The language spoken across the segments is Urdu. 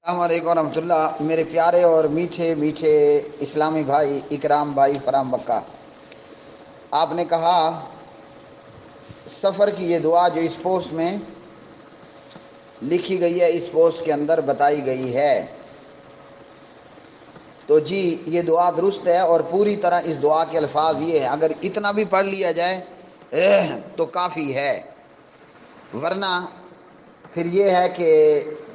السلام علیکم ورحمۃ اللہ، میرے پیارے اور میٹھے میٹھے اسلامی بھائی، اکرام بھائی، فرام بکا، آپ نے کہا سفر کی یہ دعا جو اس پوسٹ میں لکھی گئی ہے، اس پوسٹ کے اندر بتائی گئی ہے، تو جی یہ دعا درست ہے اور پوری طرح اس دعا کے الفاظ یہ ہیں، اگر اتنا بھی پڑھ لیا جائے تو کافی ہے، ورنہ پھر یہ ہے کہ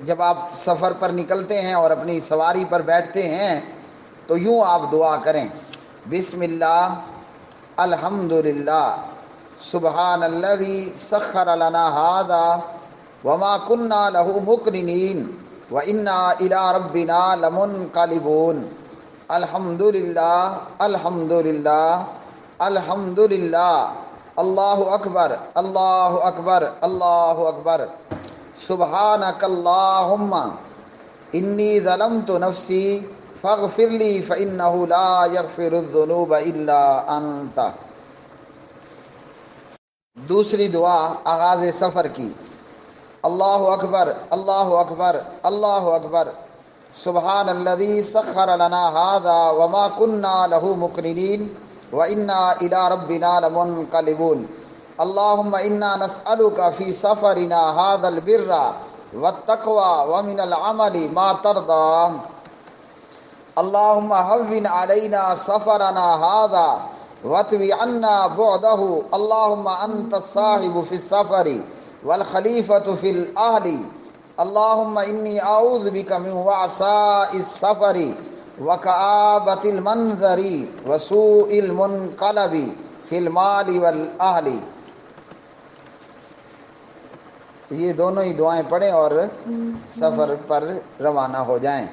جب آپ سفر پر نکلتے ہیں اور اپنی سواری پر بیٹھتے ہیں تو یوں آپ دعا کریں: بسم اللہ، الحمد للہ، سبحان الذی سخر لنا ھذا وما كنا له مقرنین وانا الی ربنا لمنقلبون۔ الحمد للہ، الحمد للہ، الحمد للہ، اللہ اکبر، اللہ اکبر، اللہ اکبر، سبحانک اللہم انی ظلمت نفسی فاغفر لی فانہ لا یغفر الذنوب الا انت۔ دوسری دعا آغاز سفر کی: اللہ اکبر، اللہ اکبر، اللہ اکبر، سبحان الذی سخر لنا ھذا وما كنا له مقرنین وانا الی ربنا لمنقلبون۔ اللهم انا نسألك في سفرنا هذا البر والتقوى ومن العمل ما ترضى۔ اللهم هون علينا سفرنا هذا واطوِ عنا بعده۔ اللهم انت الصاحب في السفر والخلیفۃ فی الاہل۔ اللهم انی اعوذ بک من وعثاء السفر وکآبۃ المنظر وسوء المنقلب فی المال والاہل۔ یہ دونوں ہی دعائیں پڑھیں اور سفر پر روانہ ہو جائیں۔